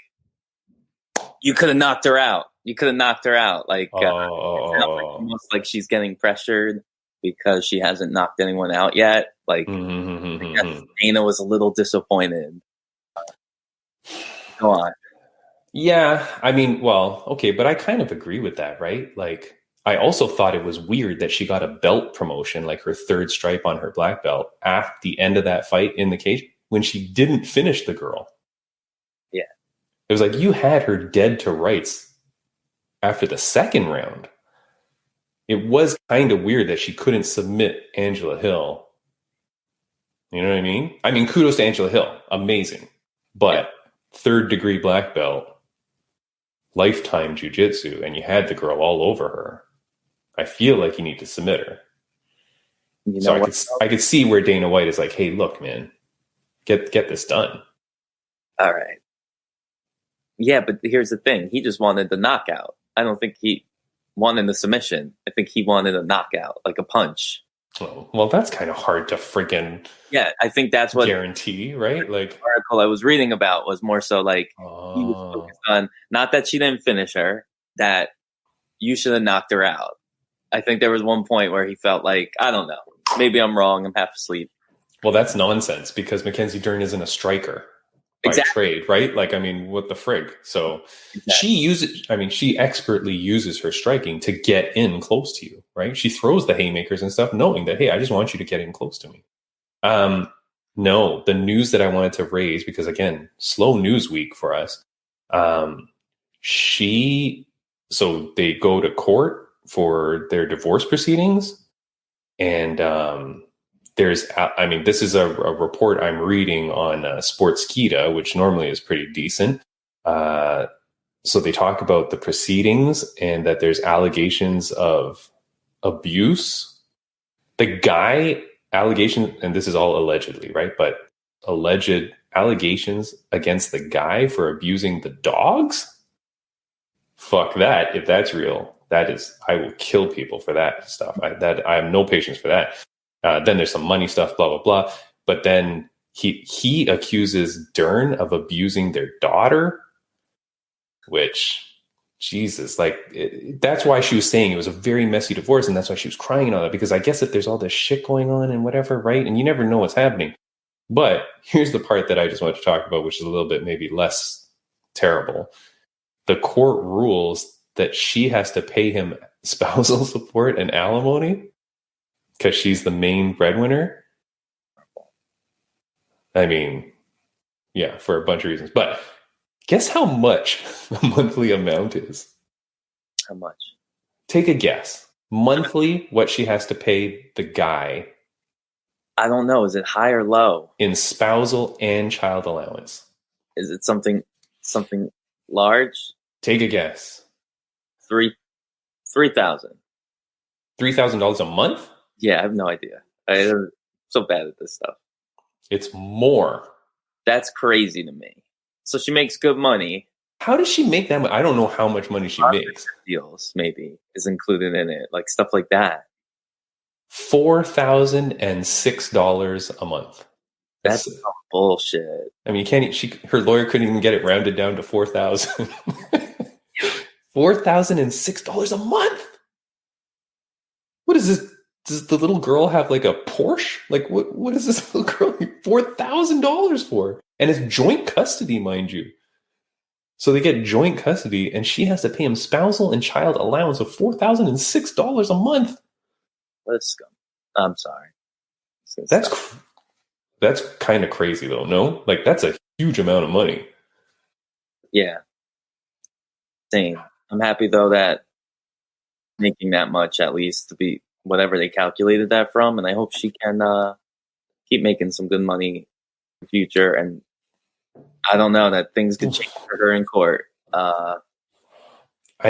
"You could have knocked her out. You could have knocked her out." Like, it's almost like she's getting pressured because she hasn't knocked anyone out yet. Like, I guess Dana was a little disappointed. Go on. Yeah, I mean, well, okay, but I kind of agree with that, right? Like, I also thought it was weird that she got a belt promotion, like her third stripe on her black belt, at the end of that fight in the cage when she didn't finish the girl. Yeah. It was like you had her dead to rights after the second round. It was kind of weird that she couldn't submit Angela Hill. You know what I mean? I mean, kudos to Angela Hill. Amazing. But third degree black belt, lifetime jiu-jitsu, and you had the girl all over her. I feel like you need to submit her. You know So what? I could see where Dana White is like, hey, look, man, get this done. All right. Yeah, but here's the thing. He just wanted the knockout. I don't think he wanted the submission. I think he wanted a knockout, like a punch. Oh, well, that's kind of hard to freaking I think that's what guarantee, right? Like, the article I was reading about was more so like he was focused on not that she didn't finish her, that you should have knocked her out. I think there was one point where he felt like, I don't know, maybe I'm wrong, I'm half asleep. well, that's nonsense because Mackenzie Dern isn't a striker by trade, right? Like, I mean, what the frig? So she expertly uses her striking to get in close to you, right? She throws the haymakers and stuff knowing that, hey, I just want you to get in close to me. No, the news that I wanted to raise, because again, slow news week for us. So they go to court for their divorce proceedings. And this is a report I'm reading on Sportskeeda, which normally is pretty decent. So they talk about the proceedings and that there's allegations of abuse. The guy allegation, and this is all allegedly, right? But alleged allegations against the guy for abusing the dogs. Fuck that. If that's real, I will kill people for that stuff. I have no patience for that. Then there's some money stuff, blah, blah, blah. But then he accuses Dern of abusing their daughter, which, Jesus, that's why she was saying it was a very messy divorce. And that's why she was crying and all that, because I guess if there's all this shit going on and whatever, right? And you never know what's happening. But here's the part that I just want to talk about, which is a little bit maybe less terrible. The court rules that she has to pay him spousal support and alimony because she's the main breadwinner. I mean, yeah, for a bunch of reasons. But guess how much the monthly amount is? How much? Take a guess. Monthly, what she has to pay the guy. I don't know. Is it high or low? In spousal and child allowance. Is it something large? Take a guess. $3,000. $3,000 a month? Yeah, I have no idea. I'm so bad at this stuff. It's more. That's crazy to me. So she makes good money. How does she make that money? I don't know how much money she makes. Deals maybe is included in it, like stuff like that. $4,006 a month. That's some bullshit. I mean, her lawyer couldn't even get it rounded down to 4,000. $4,006 a month. What is this? Does the little girl have like a Porsche? Like what is this little girl $4,000 for? And it's joint custody, mind you. So they get joint custody, and she has to pay him spousal and child allowance of $4,006 a month. What a scum. I'm sorry. That's kind of crazy, though. No, like that's a huge amount of money. Yeah. Same. I'm happy though that making that much, at least, to be whatever they calculated that from, and I hope she can keep making some good money in the future. And I don't know, that things could change for her in court. I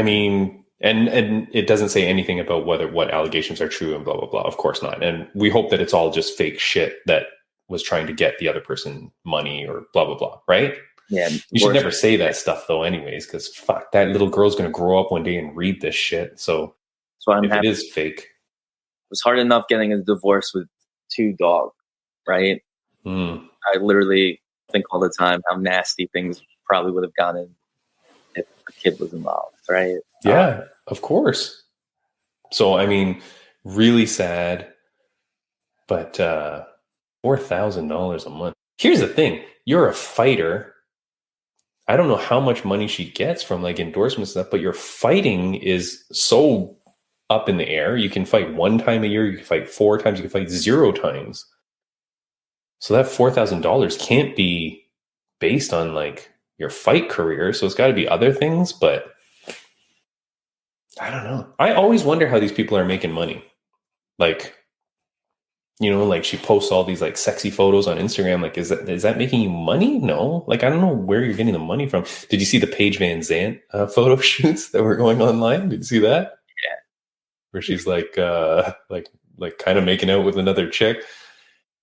mean, and it doesn't say anything about what allegations are true and blah blah blah. Of course not. And we hope that it's all just fake shit that was trying to get the other person money or blah, blah, blah. Right. Yeah. You should never say that stuff though, anyways, because fuck, that little girl's going to grow up one day and read this shit. So I'm if happy. it is fake. It was hard enough getting a divorce with 2 dogs, right? I literally think all the time how nasty things probably would have gotten if a kid was involved, right? Yeah, of course. So, I mean, really sad, but $4,000 a month. Here's the thing. You're a fighter. I don't know how much money she gets from like endorsements and stuff, but your fighting is so up in the air. You can fight 1 time a year. You can fight 4 times. You can fight 0 times. So that $4,000 can't be based on like your fight career. So it's got to be other things, but I don't know. I always wonder how these people are making money. Like, you know, like she posts all these like sexy photos on Instagram. Like, is that making you money? No. Like, I don't know where you're getting the money from. Did you see the Paige Van Zandt photo shoots that were going online? Did you see that? Yeah. Where she's like kind of making out with another chick.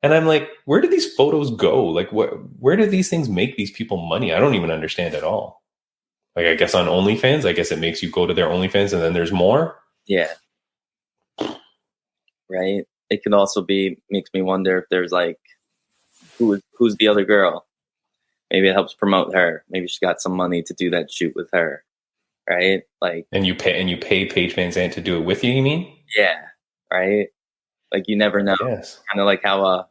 And I'm like, where do these photos go? Like, where do these things make these people money? I don't even understand at all. Like, I guess on OnlyFans, I guess it makes you go to their OnlyFans and then there's more. Yeah. Right. It could also makes me wonder if there's like, who's the other girl? Maybe it helps promote her. Maybe she got some money to do that shoot with her. Right. Like, and you pay Paige Van Zandt to do it with you, you mean? Yeah. Right. Like, you never know. Yes. Kind of like how a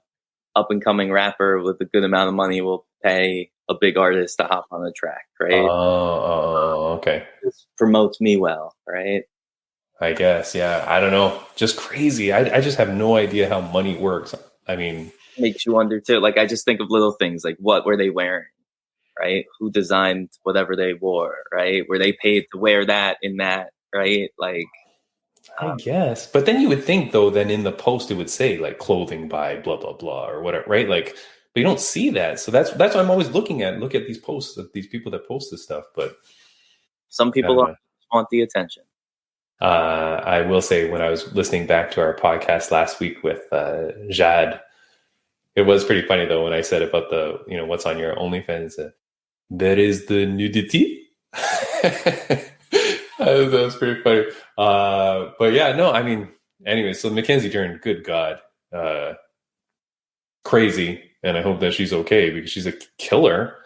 up and coming rapper with a good amount of money will pay a big artist to hop on the track, right? Oh, okay. This promotes me well, right? I guess, yeah. I don't know. Just crazy. I just have no idea how money works. I mean, makes you wonder too. Like, I just think of little things like, what were they wearing, right? Who designed whatever they wore, right? Were they paid to wear that in that, right? Like, I guess. But then you would think, though, then in the post it would say like clothing by blah blah blah or whatever, right? Like, but you don't see that. So that's what I'm always looking at. Look at these posts of these people that post this stuff. But some people want the attention. I will say, when I was listening back to our podcast last week with Jad, it was pretty funny though when I said about the, you know, what's on your OnlyFans. There is the nudity. That was pretty funny. But yeah, no, I mean, anyway, so Mackenzie Dern, good God, crazy. And I hope that she's okay because she's a killer.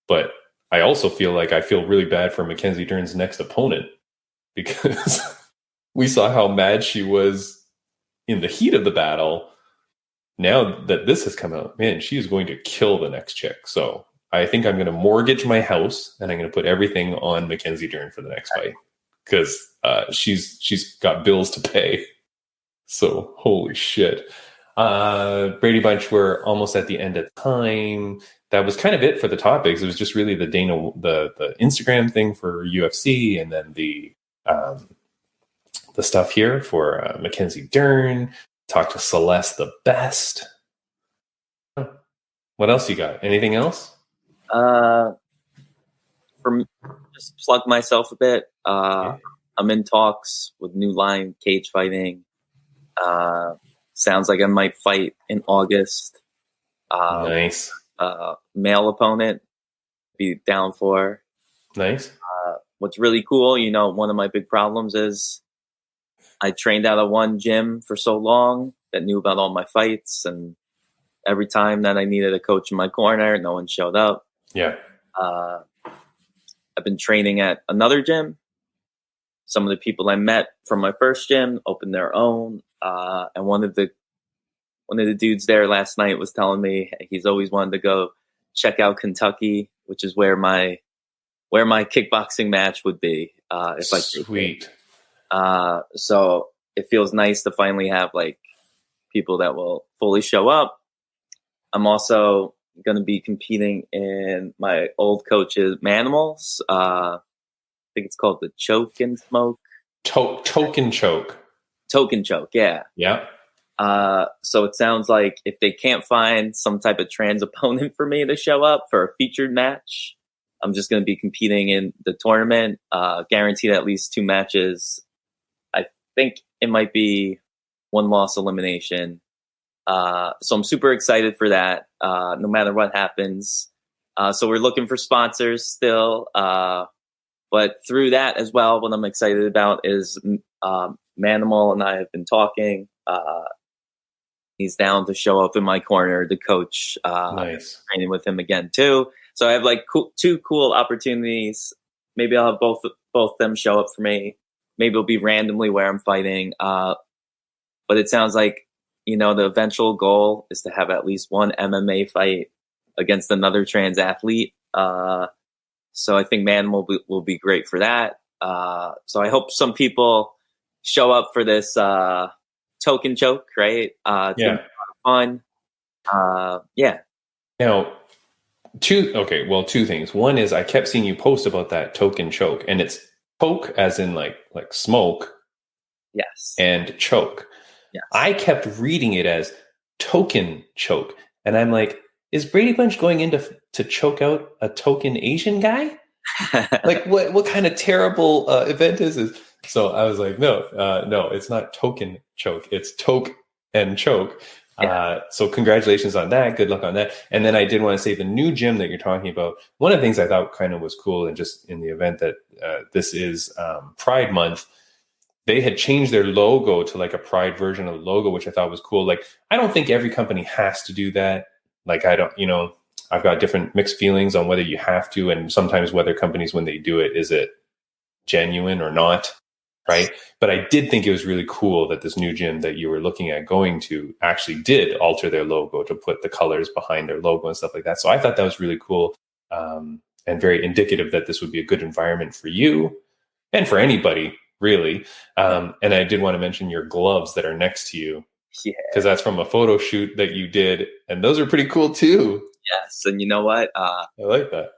But I also feel really bad for Mackenzie Dern's next opponent because we saw how mad she was in the heat of the battle. Now that this has come out, man, she is going to kill the next chick. So I think I'm going to mortgage my house and I'm going to put everything on Mackenzie Dern for the next fight because she's got bills to pay. So holy shit. Brady Bunch, we're almost at the end of time. That was kind of it for the topics. It was just really the the Instagram thing for UFC, and then the stuff here for Mackenzie Dern. Talk to Celeste the best. What else you got? Anything else? Just plug myself a bit. I'm in talks with New Line Cage Fighting. Sounds like I might fight in August. Nice. Male opponent, be down for. Nice. What's really cool, you know, one of my big problems is I trained out of one gym for so long that knew about all my fights, and every time that I needed a coach in my corner, no one showed up. Yeah. I've been training at another gym. Some of the people I met from my first gym opened their own. And one of the dudes there last night was telling me he's always wanted to go check out Kentucky, which is where my kickboxing match would be. If I could. Sweet. So it feels nice to finally have like people that will fully show up. I'm also going to be competing in my old coach's Manimals. I think it's called the Choke and Smoke. Token choke. Token choke, yeah. Yeah. So it sounds like if they can't find some type of trans opponent for me to show up for a featured match, I'm just going to be competing in the tournament, guaranteed at least 2 matches. I think it might be 1 loss elimination. So I'm super excited for that, no matter what happens. So we're looking for sponsors still. But through that as well, what I'm excited about is Manimal and I have been talking. He's down to show up in my corner to coach, Nice. training with him again too. So I have like two cool opportunities. Maybe I'll have both them show up for me. Maybe it'll be randomly where I'm fighting. But it sounds like, the eventual goal is to have at least one MMA fight against another trans athlete. So I think Manimal will be great for that. So I hope some people show up for this token choke, right? It's gonna be a lot of fun. Yeah. Now, two things. One is I kept seeing you post about that token choke, and it's poke as in like smoke. Yes. And choke. Yes. I kept reading it as token choke, and I'm like, is Brady Bunch going in to choke out a token Asian guy? Like, what kind of terrible event is this? So I was like, no, it's not token choke. It's toke and choke. Yeah. So congratulations on that. Good luck on that. And then I did want to say the new gym that you're talking about. One of the things I thought kind of was cool, and just in the event that this is Pride Month, they had changed their logo to like a Pride version of the logo, which I thought was cool. Like, I don't think every company has to do that. Like, I don't, I've got different mixed feelings on whether you have to, and sometimes whether companies, when they do it, is it genuine or not, right? But I did think it was really cool that this new gym that you were looking at going to actually did alter their logo to put the colors behind their logo and stuff like that. So I thought that was really cool, and very indicative that this would be a good environment for you and for anybody, really. And I did want to mention your gloves that are next to you. Yeah, because that's from a photo shoot that you did, and those are pretty cool too. Yes, and you know what? I like that.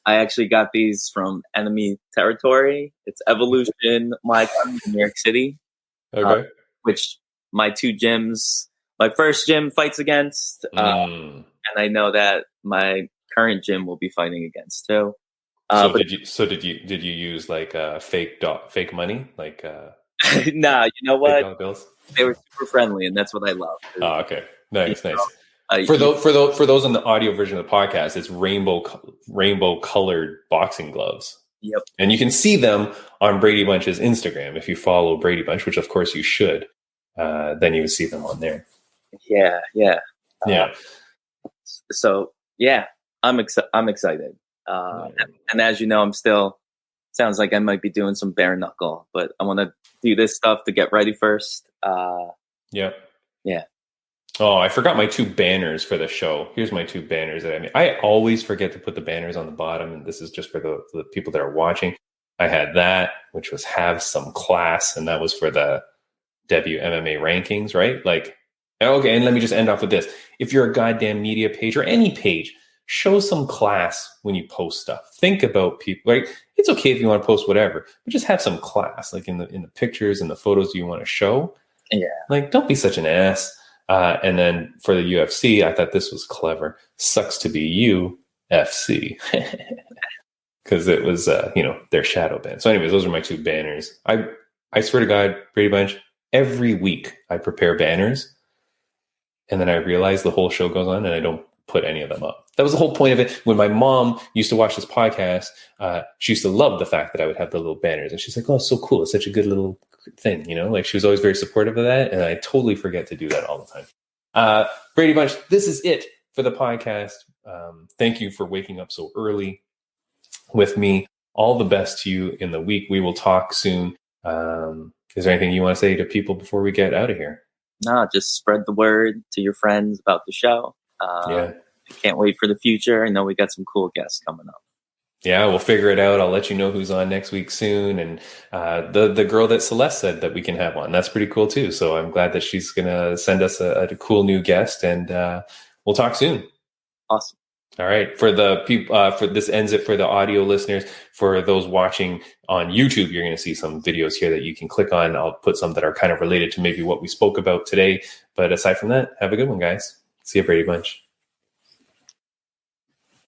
I actually got these from Enemy Territory. It's Evolution Muay in New York City. Okay. Which my two gyms, my first gym fights against, and I know that my current gym will be fighting against too. Did you use like fake money, like? Nah, you know what? Bills? They were super friendly, and that's what I love. Oh, okay, nice. For those on the audio version of the podcast, it's rainbow colored boxing gloves. Yep. And you can see them on Brady Bunch's Instagram if you follow Brady Bunch, which of course you should. Then you would see them on there. Yeah. Yeah. So yeah, I'm excited. And as you know, I'm still. Sounds like I might be doing some bare knuckle, but I want to do this stuff to get ready first. Yeah. Oh, I forgot my two banners for the show. Here's my two banners that I made. I always forget to put the banners on the bottom, and this is just for the people that are watching. I had that, which was have some class, and that was for the WMMA rankings, right? Like, okay, and let me just end off with this. If you're a goddamn media page or any page, show some class when you post stuff. Think about people. Like, it's okay if you want to post whatever, but just have some class, like in the pictures and the photos you want to show. Yeah. Like, don't be such an ass. And then for the UFC, I thought this was clever. Sucks to be you, FC. Because it was, their shadow band. So anyways, those are my two banners. I swear to God, Brady Bunch, every week I prepare banners. And then I realize the whole show goes on and I don't put any of them up. That was the whole point of it. When my mom used to watch this podcast, she used to love the fact that I would have the little banners. And she's like, oh, it's so cool. It's such a good little thing, like she was always very supportive of that. And I totally forget to do that all the time. Brady Bunch, this is it for the podcast. Thank you for waking up so early with me. All the best to you in the week. We will talk soon. Is there anything you want to say to people before we get out of here? No, just spread the word to your friends about the show. I can't wait for the future. I know we got some cool guests coming up. Yeah, we'll figure it out. I'll let you know who's on next week soon. And the girl that Celeste said that we can have on, that's pretty cool too. So I'm glad that she's going to send us a cool new guest, and we'll talk soon. Awesome. All right. For the people, for this ends it for the audio listeners. For those watching on YouTube, you're going to see some videos here that you can click on. I'll put some that are kind of related to maybe what we spoke about today. But aside from that, have a good one, guys. See you, Brady Bunch.